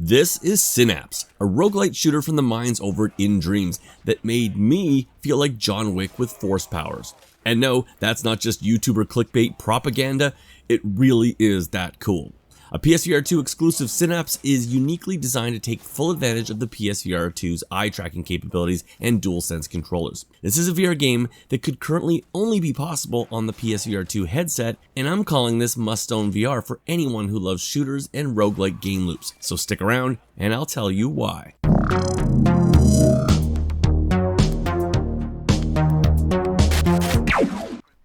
This is Synapse, a roguelite shooter from the minds over at NDreams that made me feel like John Wick with force powers. And no, that's not just YouTuber clickbait propaganda, it really is that cool. A PSVR 2 exclusive, Synapse is uniquely designed to take full advantage of the PSVR 2's eye tracking capabilities and DualSense controllers. This is a VR game that could currently only be possible on the PSVR 2 headset, and I'm calling this must-own VR for anyone who loves shooters and roguelike game loops. So stick around, and I'll tell you why.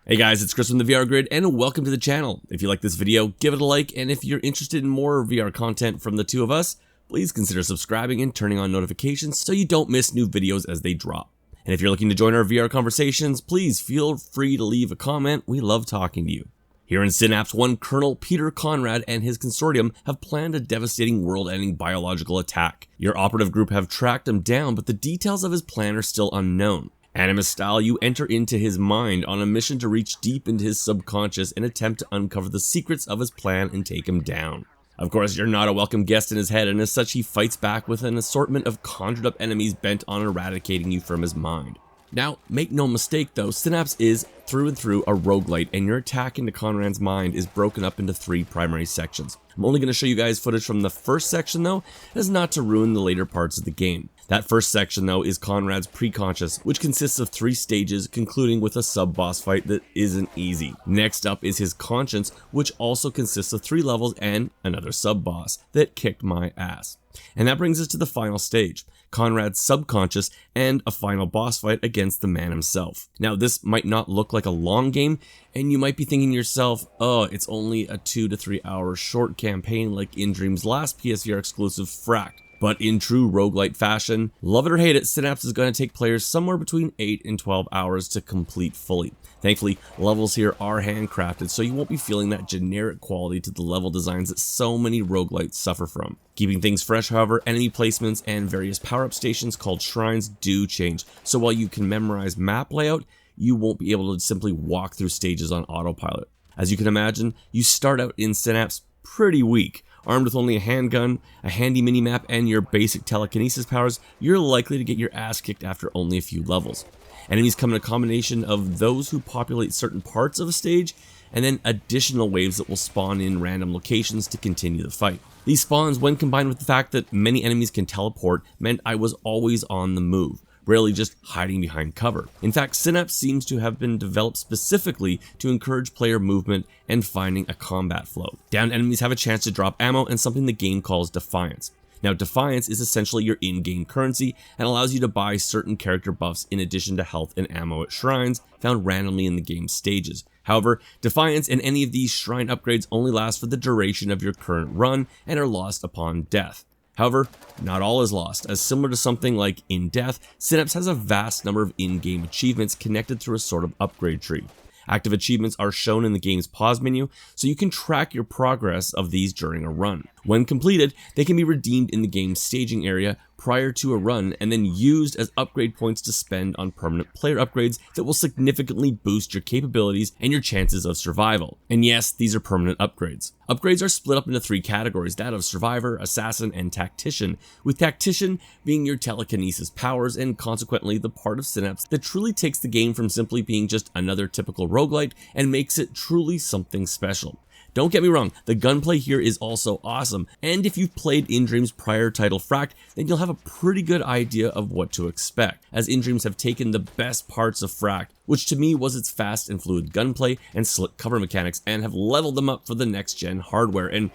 Hey guys, it's Chris from the VR Grid and welcome to the channel. If you like this video, give it a like, and if you're interested in more VR content from the two of us, please consider subscribing and turning on notifications so you don't miss new videos as they drop. And if you're looking to join our VR conversations, please feel free to leave a comment. We love talking to you. Here in Synapse 1, Colonel Peter Conrad and his consortium have planned a devastating world-ending biological attack. Your operative group have tracked him down, but the details of his plan are still unknown. Anime style, you enter into his mind on a mission to reach deep into his subconscious and attempt to uncover the secrets of his plan and take him down. Of course, you're not a welcome guest in his head, and as such he fights back with an assortment of conjured up enemies bent on eradicating you from his mind. Now, make no mistake though, Synapse is through and through a roguelite, and your attack into Conrad's mind is broken up into 3 primary sections. I'm only going to show you guys footage from the first section though, as not to ruin the later parts of the game. That first section though is Conrad's preconscious, which consists of 3 stages, concluding with a sub-boss fight that isn't easy. Next up is his conscience, which also consists of 3 levels and another sub-boss that kicked my ass. And that brings us to the final stage, Conrad's subconscious, and a final boss fight against the man himself. Now this might not look like a long game, and you might be thinking to yourself, oh, it's only a 2 to 3 hour short campaign like NDreams' last PSVR exclusive Fract. But in true roguelite fashion, love it or hate it, Synapse is going to take players somewhere between 8 and 12 hours to complete fully. Thankfully, levels here are handcrafted, so you won't be feeling that generic quality to the level designs that so many roguelites suffer from. Keeping things fresh, however, enemy placements and various power-up stations called shrines do change, so while you can memorize map layout, you won't be able to simply walk through stages on autopilot. As you can imagine, you start out in Synapse pretty weak. Armed with only a handgun, a handy minimap, and your basic telekinesis powers, you're likely to get your ass kicked after only a few levels. Enemies come in a combination of those who populate certain parts of a stage, and then additional waves that will spawn in random locations to continue the fight. These spawns, when combined with the fact that many enemies can teleport, meant I was always on the move, rarely just hiding behind cover. In fact, Synapse seems to have been developed specifically to encourage player movement and finding a combat flow. Downed enemies have a chance to drop ammo and something the game calls Defiance. Now, Defiance is essentially your in-game currency and allows you to buy certain character buffs in addition to health and ammo at shrines found randomly in the game's stages. However, Defiance and any of these shrine upgrades only last for the duration of your current run and are lost upon death. However, not all is lost, as similar to something like In Death, Synapse has a vast number of in-game achievements connected through a sort of upgrade tree. Active achievements are shown in the game's pause menu, so you can track your progress of these during a run. When completed, they can be redeemed in the game's staging area prior to a run and then used as upgrade points to spend on permanent player upgrades that will significantly boost your capabilities and your chances of survival. And yes, these are permanent upgrades. Upgrades are split up into 3 categories, that of Survivor, Assassin, and Tactician, with Tactician being your telekinesis powers and consequently the part of Synapse that truly takes the game from simply being just another typical roguelite and makes it truly something special. Don't get me wrong, the gunplay here is also awesome, and if you've played NDreams' prior title Fract, then you'll have a pretty good idea of what to expect, as NDreams have taken the best parts of Fract, which to me was its fast and fluid gunplay and slick cover mechanics, and have leveled them up for the next gen hardware and,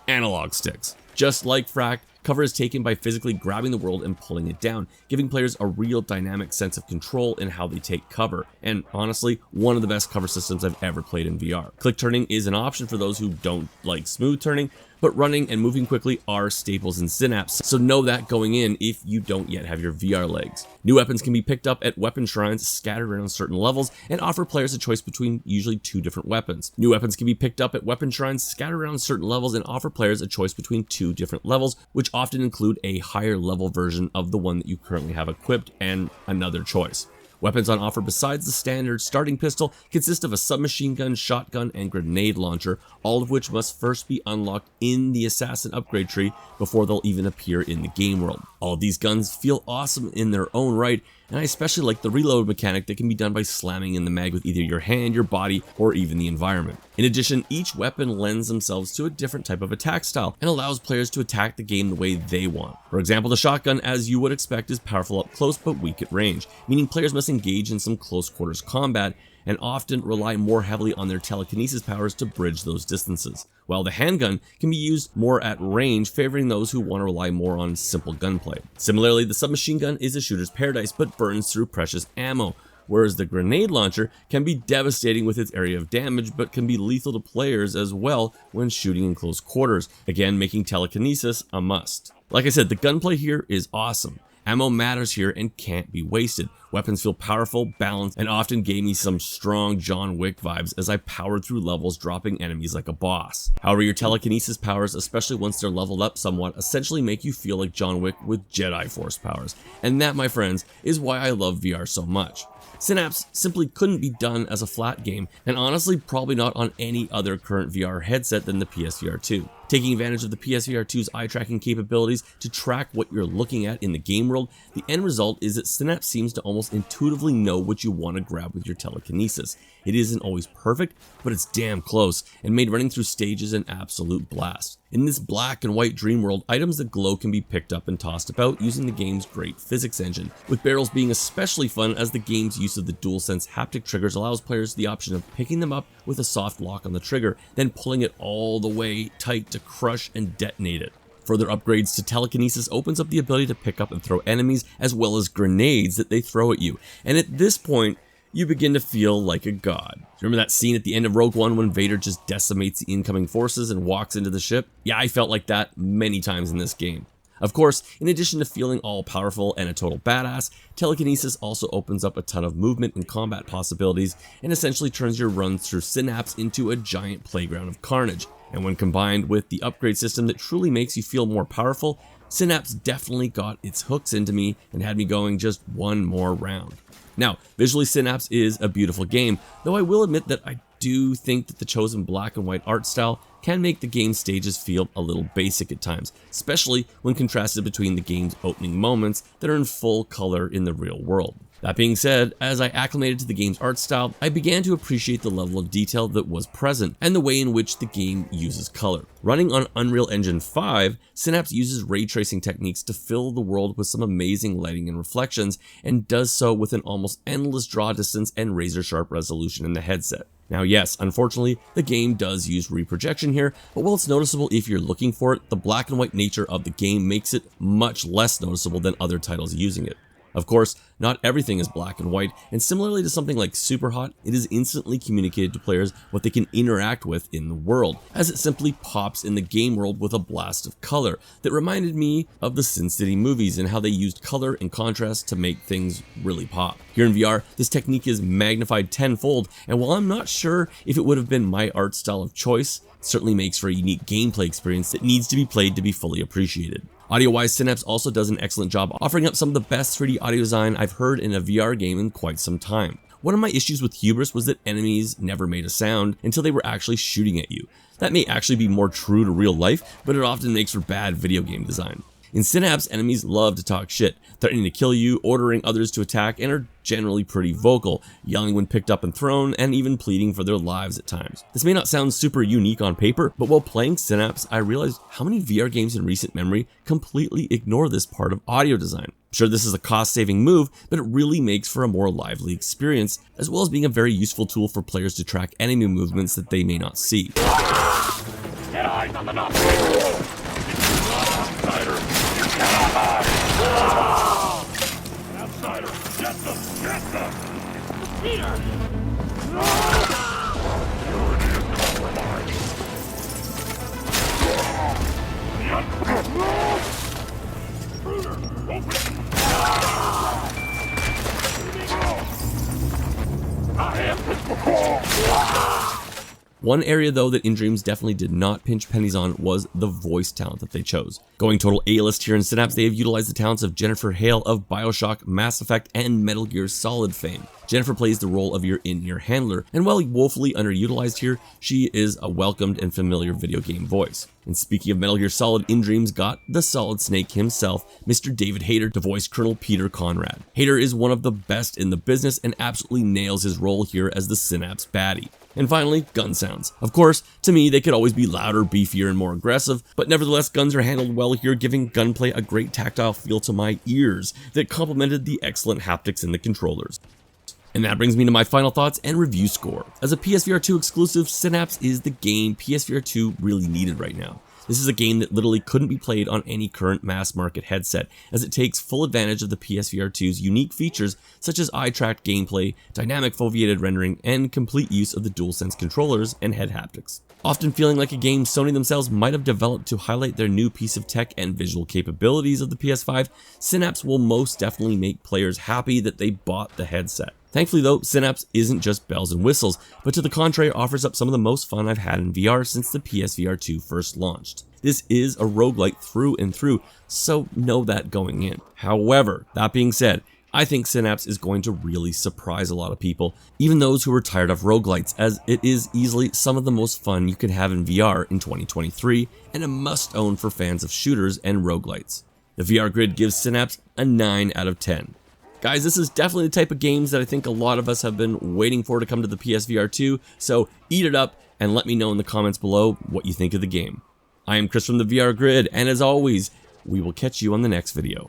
analog sticks. Just like Fract, cover is taken by physically grabbing the world and pulling it down, giving players a real dynamic sense of control in how they take cover, and honestly, one of the best cover systems I've ever played in VR. Click turning is an option for those who don't like smooth turning, but running and moving quickly are staples in Synapse, so know that going in if you don't yet have your VR legs. New weapons can be picked up at weapon shrines scattered around certain levels and offer players a choice between usually 2 different weapons. New weapons can be picked up at weapon shrines scattered around certain levels and offer players a choice between 2 different levels, which often include a higher level version of the one that you currently have equipped and another choice. Weapons on offer besides the standard starting pistol consist of a submachine gun, shotgun, and grenade launcher, all of which must first be unlocked in the assassin upgrade tree before they'll even appear in the game world. All of these guns feel awesome in their own right, and I especially like the reload mechanic that can be done by slamming in the mag with either your hand, your body, or even the environment. In addition, each weapon lends themselves to a different type of attack style and allows players to attack the game the way they want. For example, the shotgun, as you would expect, is powerful up close but weak at range, meaning players must engage in some close quarters combat and often rely more heavily on their telekinesis powers to bridge those distances, while the handgun can be used more at range, favoring those who want to rely more on simple gunplay. Similarly, the submachine gun is a shooter's paradise but burns through precious ammo, whereas the grenade launcher can be devastating with its area of damage but can be lethal to players as well when shooting in close quarters, again making telekinesis a must. Like I said, the gunplay here is awesome. Ammo matters here and can't be wasted. Weapons feel powerful, balanced, and often gave me some strong John Wick vibes as I powered through levels dropping enemies like a boss. However, your telekinesis powers, especially once they're leveled up somewhat, essentially make you feel like John Wick with Jedi Force powers. And that, my friends, is why I love VR so much. Synapse simply couldn't be done as a flat game, and honestly probably not on any other current VR headset than the PSVR 2. Taking advantage of the PSVR 2's eye tracking capabilities to track what you're looking at in the game world, the end result is that Synapse seems to almost intuitively know what you want to grab with your telekinesis. It isn't always perfect, but it's damn close, and made running through stages an absolute blast. In this black and white dream world, items that glow can be picked up and tossed about using the game's great physics engine, with barrels being especially fun as the game's use of the DualSense haptic triggers allows players the option of picking them up with a soft lock on the trigger, then pulling it all the way tight to crush and detonate it. Further upgrades to telekinesis opens up the ability to pick up and throw enemies as well as grenades that they throw at you, and at this point, you begin to feel like a god. Remember that scene at the end of Rogue One when Vader just decimates the incoming forces and walks into the ship? Yeah, I felt like that many times in this game. Of course, in addition to feeling all powerful and a total badass, telekinesis also opens up a ton of movement and combat possibilities and essentially turns your runs through Synapse into a giant playground of carnage. And when combined with the upgrade system that truly makes you feel more powerful, Synapse definitely got its hooks into me and had me going just one more round. Now, visually Synapse is a beautiful game, though I will admit that I do think that the chosen black and white art style can make the game's stages feel a little basic at times, especially when contrasted between the game's opening moments that are in full color in the real world. That being said, as I acclimated to the game's art style, I began to appreciate the level of detail that was present and the way in which the game uses color. Running on Unreal Engine 5, Synapse uses ray tracing techniques to fill the world with some amazing lighting and reflections, and does so with an almost endless draw distance and razor-sharp resolution in the headset. Now yes, unfortunately, the game does use reprojection here, but while it's noticeable if you're looking for it, the black and white nature of the game makes it much less noticeable than other titles using it. Of course, not everything is black and white, and similarly to something like Superhot, it is instantly communicated to players what they can interact with in the world, as it simply pops in the game world with a blast of color that reminded me of the Sin City movies and how they used color and contrast to make things really pop. Here in VR, this technique is magnified tenfold, and while I'm not sure if it would have been my art style of choice, it certainly makes for a unique gameplay experience that needs to be played to be fully appreciated. Audio-wise, Synapse also does an excellent job offering up some of the best 3D audio design I've heard in a VR game in quite some time. One of my issues with Hubris was that enemies never made a sound until they were actually shooting at you. That may actually be more true to real life, but it often makes for bad video game design. In Synapse, enemies love to talk shit, threatening to kill you, ordering others to attack, and are generally pretty vocal, yelling when picked up and thrown, and even pleading for their lives at times. This may not sound super unique on paper, but while playing Synapse, I realized how many VR games in recent memory completely ignore this part of audio design. Sure, this is a cost-saving move, but it really makes for a more lively experience, as well as being a very useful tool for players to track enemy movements that they may not see. Get eyes on the knob. Outsider, you cannot hide. Outsider, get them. Peter! Security is compromised. Bruder, open! I am this before. One area though that NDreams definitely did not pinch pennies on was the voice talent that they chose. Going total A-list here in Synapse, they have utilized the talents of Jennifer Hale of BioShock, Mass Effect, and Metal Gear Solid fame. Jennifer plays the role of your in-ear handler, and while woefully underutilized here, she is a welcomed and familiar video game voice. And speaking of Metal Gear Solid, NDreams got the Solid Snake himself, Mr. David Hayter, to voice Colonel Peter Conrad. Hayter is one of the best in the business and absolutely nails his role here as the Synapse baddie. And finally, gun sounds. Of course, to me, they could always be louder, beefier, and more aggressive, but nevertheless, guns are handled well here, giving Gunplay a great tactile feel to my ears that complemented the excellent haptics in the controllers. And that brings me to my final thoughts and review score. As a PSVR 2 exclusive, Synapse is the game PSVR 2 really needed right now. This is a game that literally couldn't be played on any current mass market headset, as it takes full advantage of the PSVR 2's unique features such as eye-tracked gameplay, dynamic foveated rendering, and complete use of the DualSense controllers and head haptics. Often feeling like a game Sony themselves might have developed to highlight their new piece of tech and visual capabilities of the PS5, Synapse will most definitely make players happy that they bought the headset. Thankfully though, Synapse isn't just bells and whistles, but to the contrary offers up some of the most fun I've had in VR since the PSVR 2 first launched. This is a roguelite through and through, so know that going in. However, that being said, I think Synapse is going to really surprise a lot of people, even those who are tired of roguelites, as it is easily some of the most fun you can have in VR in 2023, and a must-own for fans of shooters and roguelites. The VR Grid gives Synapse a 9 out of 10. Guys, this is definitely the type of games that I think a lot of us have been waiting for to come to the PSVR 2, so eat it up and let me know in the comments below what you think of the game. I am Chris from the VR Grid, and as always, we will catch you on the next video.